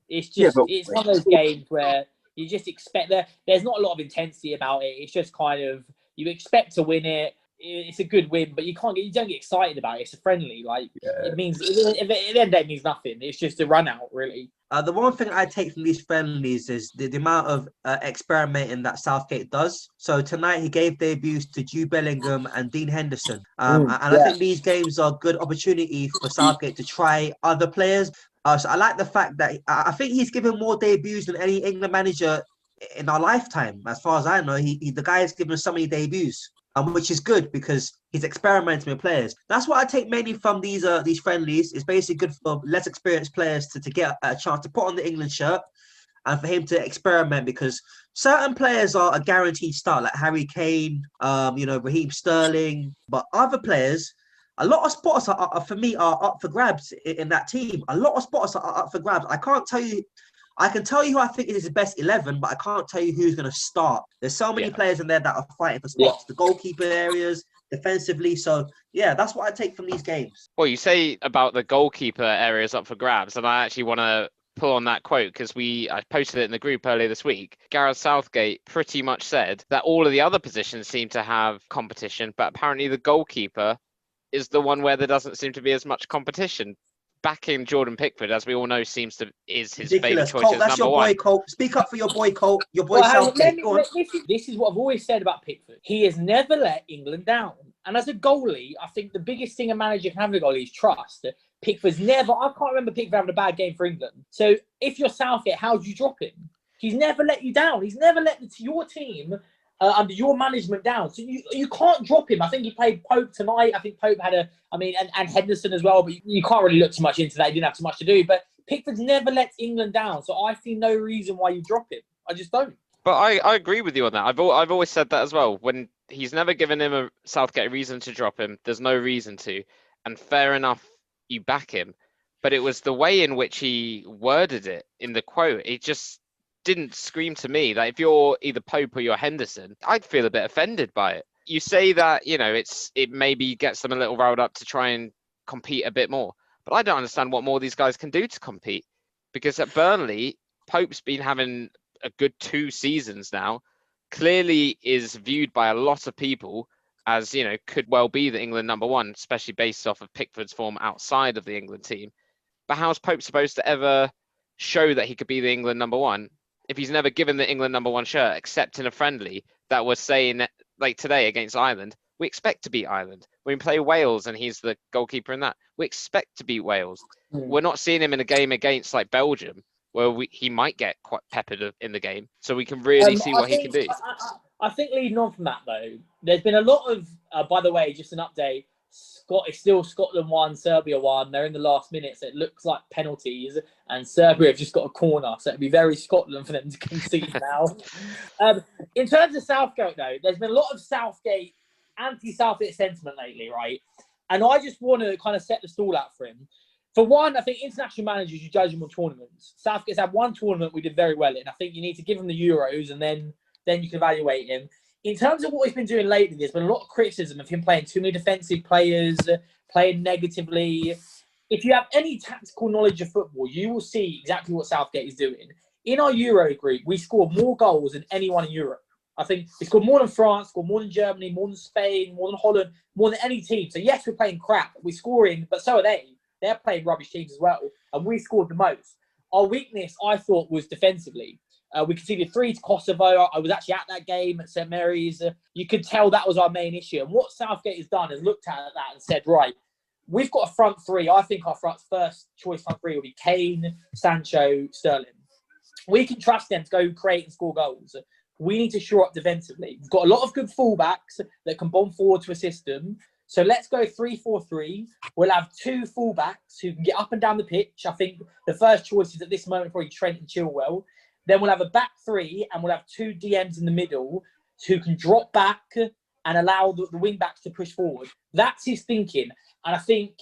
It's just it's one of those games where you just expect there's not a lot of intensity about it. It's just kind of you expect to win it. It's a good win, but you don't get excited about it. It's a friendly. It means at the end of the day, it means nothing. It's just a run out, really. The one thing I take from these friendlies is the amount of experimenting that Southgate does. So tonight he gave debuts to Jude Bellingham and Dean Henderson. I think these games are a good opportunity for Southgate to try other players. So I like the fact that I think he's given more debuts than any England manager in our lifetime. As far as I know, the guy has given us so many debuts. Which is good because he's experimenting with players. That's what I take mainly from these friendlies. It's basically good for less experienced players to get a chance to put on the England shirt and for him to experiment because certain players are a guaranteed start, like Harry Kane, Raheem Sterling. But other players, a lot of spots are for me are up for grabs in that team. A lot of spots are up for grabs. I can tell you who I think is his best 11, but I can't tell you who's going to start. There's so many players in there that are fighting for spots, the goalkeeper areas, defensively. So, that's what I take from these games. Well, you say about the goalkeeper areas up for grabs, and I actually want to pull on that quote because I posted it in the group earlier this week. Gareth Southgate pretty much said that all of the other positions seem to have competition, but apparently the goalkeeper is the one where there doesn't seem to be as much competition. Backing Jordan Pickford, as we all know, is his favourite choice Colt, as that's number your boy, one. Colt. Speak up for your boy, Colt. Your boy Southgate. This is what I've always said about Pickford. He has never let England down. And as a goalie, I think the biggest thing a manager can have a goalie is trust. Pickford's never... I can't remember Pickford having a bad game for England. So if you're Southgate, how do you drop him? He's never let you down. He's never let your team... under your management down. So you can't drop him. I think he played Pope tonight. I think Pope had and Henderson as well, but you can't really look too much into that. He didn't have too much to do. But Pickford's never let England down. So I see no reason why you drop him. I just don't. But I agree with you on that. I've always said that as well. When he's never given him a Southgate reason to drop him, there's no reason to. And fair enough, you back him. But it was the way in which he worded it in the quote. It just didn't scream to me that if you're either Pope or you're Henderson, I'd feel a bit offended by it. You say that, it maybe gets them a little riled up to try and compete a bit more. But I don't understand what more these guys can do to compete. Because at Burnley, Pope's been having a good 2 seasons now, clearly is viewed by a lot of people as, could well be the England number one, especially based off of Pickford's form outside of the England team. But how's Pope supposed to ever show that he could be the England number one if he's never given the England number one shirt, except in a friendly that was saying, like today against Ireland, we expect to beat Ireland. When we play Wales and he's the goalkeeper in that, we expect to beat Wales. We're not seeing him in a game against like Belgium, where he might get quite peppered in the game. So we can really see what he can do. I think leading on from that, though, there's been a lot of, by the way, just an update, it's still Scotland 1, Serbia 1. They're in the last minute, so it looks like penalties, and Serbia have just got a corner, so it'd be very Scotland for them to concede now. In terms of Southgate, though, there's been a lot of anti-Southgate sentiment lately, right? And I just want to kind of set the stall out for him. For one, I think international managers, you judge them on tournaments. Southgate's had one tournament we did very well in. I think you need to give him the Euros, and then you can evaluate him. In terms of what he's been doing lately, there's been a lot of criticism of him playing too many defensive players, playing negatively. If you have any tactical knowledge of football, you will see exactly what Southgate is doing. In our Euro group, we scored more goals than anyone in Europe. I think we scored more than France, scored more than Germany, more than Spain, more than Holland, more than any team. So yes, we're playing crap. We're scoring, but so are they. They're playing rubbish teams as well. And we scored the most. Our weakness, I thought, was defensively. We conceded 3 to Kosovo. I was actually at that game at St Mary's. You could tell that was our main issue. And what Southgate has done is looked at that and said, right, we've got a front three. I think our first choice front three will be Kane, Sancho, Sterling. We can trust them to go create and score goals. We need to shore up defensively. We've got a lot of good fullbacks that can bomb forward to a system. So let's go 3-4-3. We'll have 2 fullbacks who can get up and down the pitch. I think the first choice is at this moment probably Trent and Chilwell. Then we'll have a back 3 and we'll have 2 DMs in the middle who can drop back and allow the wing backs to push forward. That's his thinking. And I think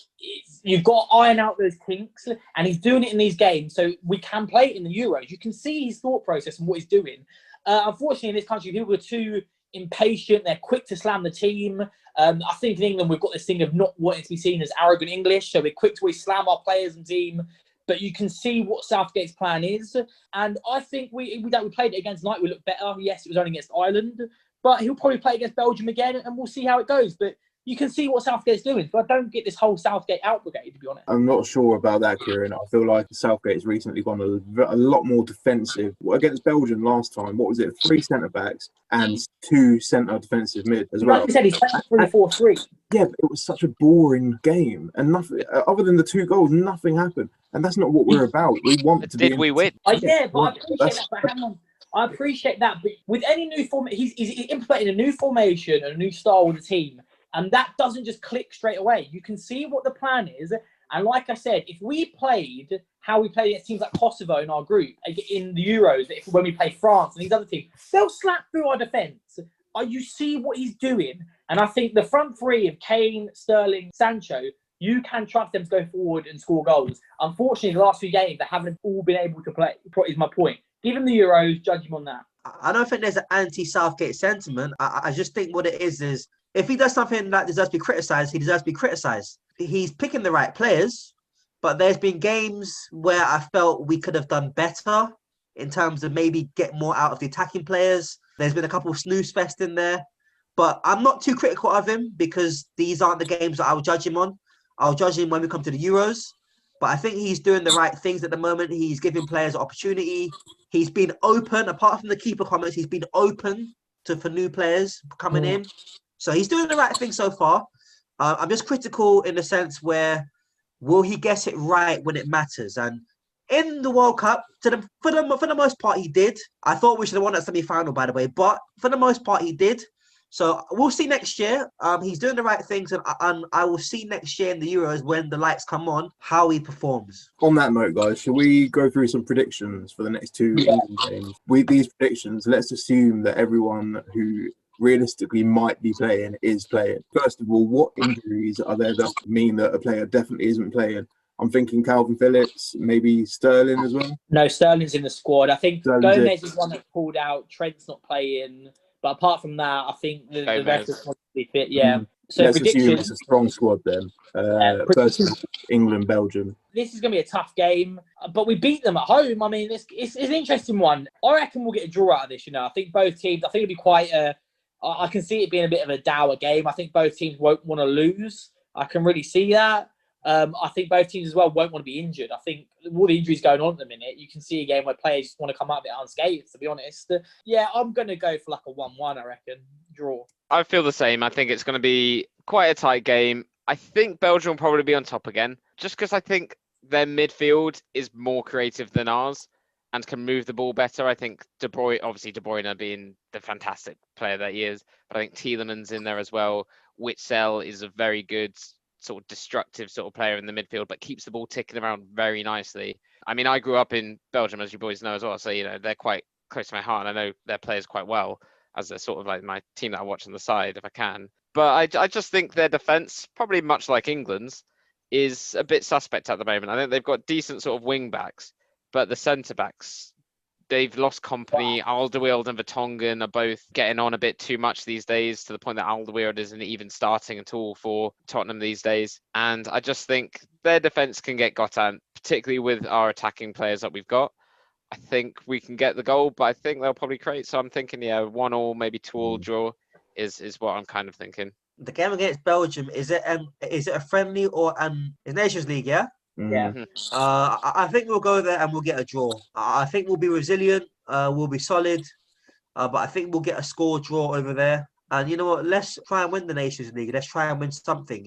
you've got to iron out those kinks, and he's doing it in these games. So we can play it in the Euros. You can see his thought process and what he's doing. Unfortunately, in this country, people are too impatient. They're quick to slam the team. I think in England, we've got this thing of not wanting to be seen as arrogant English. So we're quick to always slam our players and team. But you can see what Southgate's plan is. And I think we played it against United, we looked better. Yes, it was only against Ireland. But he'll probably play against Belgium again, and we'll see how it goes. But you can see what Southgate's doing. So I don't get this whole Southgate out brigade, to be honest. I'm not sure about that, Kieran. I feel like Southgate's recently gone a lot more defensive. Against Belgium last time, what was it? 3 centre-backs and 2 centre defensive mid as well. Like you said, he's playing 3-4-3. Yeah, but it was such a boring game. And nothing, other than the 2 goals, nothing happened. And that's not what we're about. We want to be... Did we win? Yeah, but I appreciate that. But hang on. I appreciate that. But with any new form, he's implementing a new formation and a new style with the team. And that doesn't just click straight away. You can see what the plan is. And like I said, if we played how we played against teams like Kosovo in our group, in the Euros, when we play France and these other teams, they'll slap through our defence. You see what he's doing. And I think the front three of Kane, Sterling, Sancho, you can trust them to go forward and score goals. Unfortunately, the last few games, they haven't all been able to play, is my point. Give him the Euros, judge him on that. I don't think there's an anti-Southgate sentiment. I just think what it is if he does something that deserves to be criticised, he deserves to be criticised. He's picking the right players, but there's been games where I felt we could have done better in terms of maybe get more out of the attacking players. There's been a couple of snooze fest in there, but I'm not too critical of him because these aren't the games that I'll judge him on. I'll judge him when we come to the Euros, but I think he's doing the right things at the moment. He's giving players opportunity. He's been open, apart from the keeper comments, he's been open for new players coming in. So he's doing the right thing so far. I'm just critical in the sense where will he get it right when it matters? And in the World Cup, for the most part, he did. I thought we should have won that semi-final, by the way, but for the most part, he did. So we'll see next year. He's doing the right things, and I will see next year in the Euros when the lights come on how he performs. On that note, guys, shall we go through some predictions for the next 2 England games? With these predictions, let's assume that everyone who realistically might be playing is playing. First of all, what injuries are there that mean that a player definitely isn't playing? I'm thinking Calvin Phillips, maybe Sterling as well. No, Sterling's in the squad. I think Gomez is one that pulled out. Trent's not playing. But apart from that, I think the rest is probably fit. Yeah. So let's assume it's a strong squad then. First, England, Belgium. This is going to be a tough game, but we beat them at home. I mean, it's an interesting one. I reckon we'll get a draw out of this. I think both teams. I think it'll be quite I can see it being a bit of a dour game. I think both teams won't want to lose. I can really see that. I think both teams as well won't want to be injured. I think all the injuries going on at the minute, you can see a game where players just want to come out a bit unscathed, to be honest. Yeah, I'm going to go for like a 1-1, I reckon. Draw. I feel the same. I think it's going to be quite a tight game. I think Belgium will probably be on top again, just because I think their midfield is more creative than ours and can move the ball better. I think De Bruyne being the fantastic player that he is, but I think Tielemans in there as well. Witsel is a very good sort of destructive sort of player in the midfield, but keeps the ball ticking around very nicely. I mean, I grew up in Belgium, as you boys know as well, so they're quite close to my heart, and I know their players quite well, as they're sort of like my team that I watch on the side if I can. But I just think their defence, probably much like England's, is a bit suspect at the moment. I think they've got decent sort of wing backs, but the centre backs, they've lost company. Alderweireld and Vertonghen are both getting on a bit too much these days, to the point that Alderweireld isn't even starting at all for Tottenham these days. And I just think their defence can get got at, particularly with our attacking players that we've got. I think we can get the goal, but I think they'll probably create. So I'm thinking, 1-1, maybe 2-2 draw is what I'm kind of thinking. The game against Belgium, is it a friendly or it's Nations League, yeah? Yeah. I think we'll go there and we'll get a draw. I think we'll be resilient. We'll be solid. But I think we'll get a score draw over there. And you know what? Let's try and win the Nations League. Let's try and win something,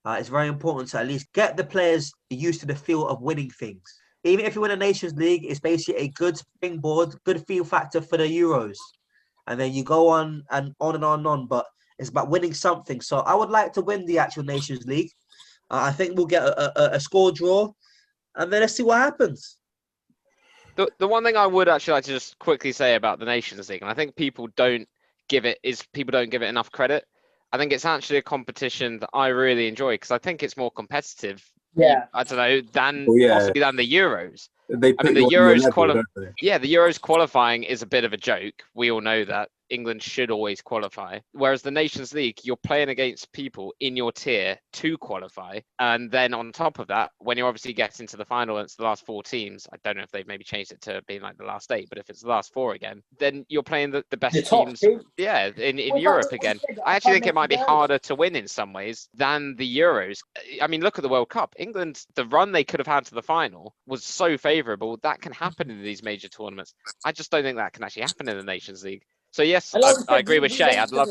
It's very important to at least get the players used to the feel of winning things. Even if you win a Nations League, it's basically a good springboard, good feel factor for the Euros. And then you go on and on and on and on. But it's about winning something. So I would like to win the actual Nations League. I think we'll get a score draw, and then let's see what happens. The one thing I would actually like to just quickly say about the Nations League, and I think people don't give it enough credit. I think it's actually a competition that I really enjoy because I think it's more competitive. Yeah, I don't know possibly than the Euros. The Euros the Euros qualifying is a bit of a joke. We all know that. England should always qualify. Whereas the Nations League, you're playing against people in your tier to qualify. And then on top of that, when you're obviously getting to the final and it's the last 4 teams, I don't know if they've maybe changed it to being like the last 8, but if it's the last 4 again, then you're playing the best teams. Yeah, in Europe again. I actually think it might be harder to win in some ways than the Euros. I mean, look at the World Cup. England, the run they could have had to the final was so favourable. That can happen in these major tournaments. I just don't think that can actually happen in the Nations League. So yes, I agree with Shay. I'd love.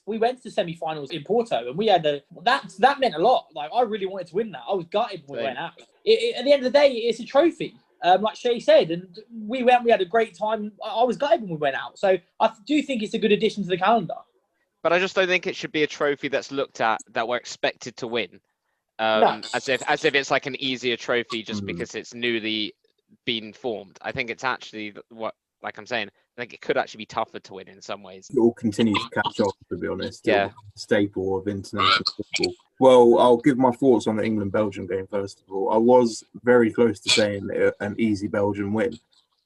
We went to the semi-finals in Porto, and we had that meant a lot. Like, I really wanted to win that. I was gutted when we went out. At the end of the day, it's a trophy, like Shay said, and we had a great time. I was gutted when we went out, so I do think it's a good addition to the calendar. But I just don't think it should be a trophy that's looked at that we're expected to win, as if it's like an easier trophy just because it's newly been formed. I think it's actually like I'm saying, I think it could actually be tougher to win in some ways. It all continues to catch up, to be honest. Yeah. Staple of international football. Well, I'll give my thoughts on the England-Belgium game first of all. I was very close to saying an easy Belgian win,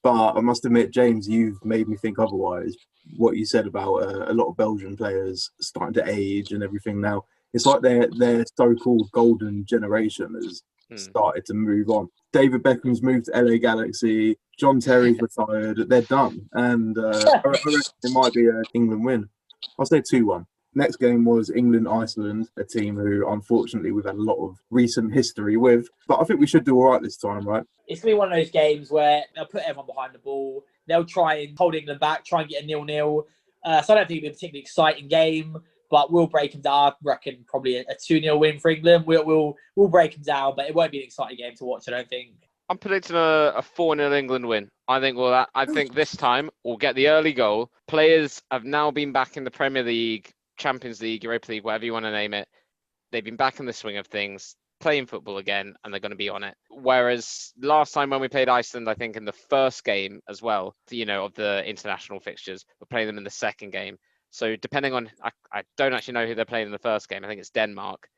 but I must admit, James, you've made me think otherwise. What you said about a lot of Belgian players starting to age and everything now, it's like their so-called golden generation has started to move on. David Beckham's moved to LA Galaxy. John Terry's retired. They're done. And I reckon it might be an England win. I'll say 2-1. Next game was England-Iceland, a team who, unfortunately, we've had a lot of recent history with. But I think we should do all right this time, right? It's going to be one of those games where they'll put everyone behind the ball. They'll try and hold England back, try and get a 0-0. So I don't think it'll be a particularly exciting game. But we'll break them down. I reckon probably a 2-0 win for England. We'll break them down, but it won't be an exciting game to watch, I don't think. I'm predicting a 4-0 England win. I think this time we'll get the early goal. Players have now been back in the Premier League, Champions League, Europa League, whatever you want to name it. They've been back in the swing of things, playing football again, and they're going to be on it. Whereas last time when we played Iceland, I think in the first game as well, of the international fixtures, we're playing them in the second game. So depending on, I don't actually know who they're playing in the first game. I think it's Denmark.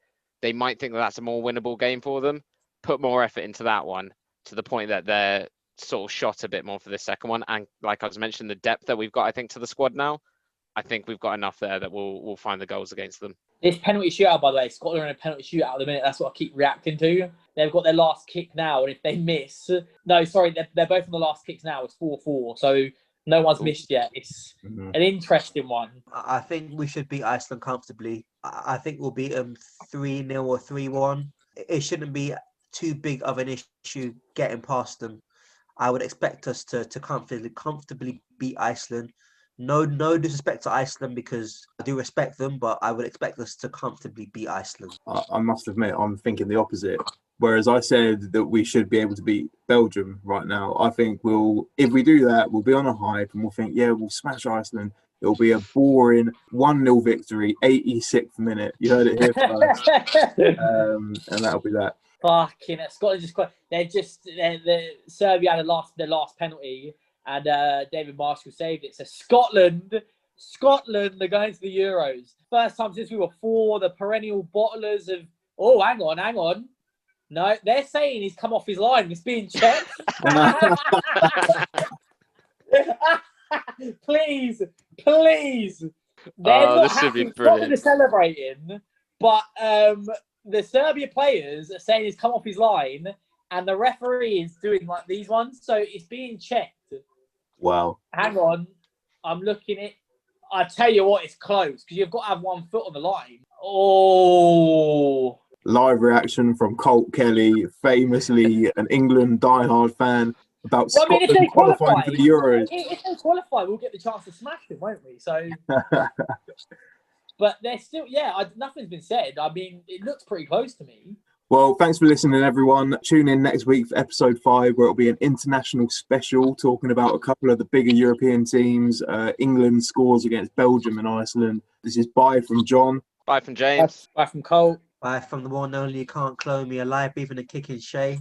They might think that that's a more winnable game for them. Put more effort into that one to the point that they're sort of shot a bit more for this second one. And like I was mentioning, the depth that we've got, I think, to the squad now, I think we've got enough there that we'll find the goals against them. This penalty shootout, by the way, Scotland are in a penalty shootout at the minute. That's what I keep reacting to. They've got their last kick now, and if they miss... No, sorry, they're both on the last kicks now. It's 4-4, so... No one's missed yet. It's an interesting one. I think we should beat Iceland comfortably. I think we'll beat them 3-0 or 3-1. It shouldn't be too big of an issue getting past them. I would expect us to comfortably beat Iceland. No disrespect to Iceland because I do respect them, but I would expect us to comfortably beat Iceland. I must admit, I'm thinking the opposite. Whereas I said that we should be able to beat Belgium right now. I think if we do that, we'll be on a hype and we'll think, yeah, we'll smash Iceland. It'll be a boring 1-0 victory, 86th minute. You heard it here first. And that'll be that. Fucking Scotland the Serbia had their last penalty and David Marshall saved it. So Scotland, they're going to the Euros. First time since we were 4, the perennial bottlers of... Oh, hang on. No, they're saying he's come off his line. It's being checked. Please. They're not happy. They're celebrating, but the Serbia players are saying he's come off his line, and the referee is doing like these ones, so it's being checked. Wow. Hang on, I'm looking at. I tell you what, it's close because you've got to have 1 foot on the line. Oh. Live reaction from Kolt Kelly, famously an England diehard fan, about Scotland qualifying for the Euros. If they qualify, we'll get the chance to smash them, won't we? So, but they're still, nothing's been said. I mean, it looks pretty close to me. Well, thanks for listening, everyone. Tune in next week for episode 5, where it'll be an international special talking about a couple of the bigger European teams. England scores against Belgium and Iceland. This is bye from John. Bye from James. Bye from Kolt. Bye from the one and only, you can't clone me alive, even a kicking Shay.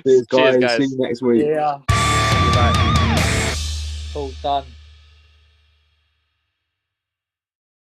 Cheers, guys. See you next week. Yeah. Bye. All done.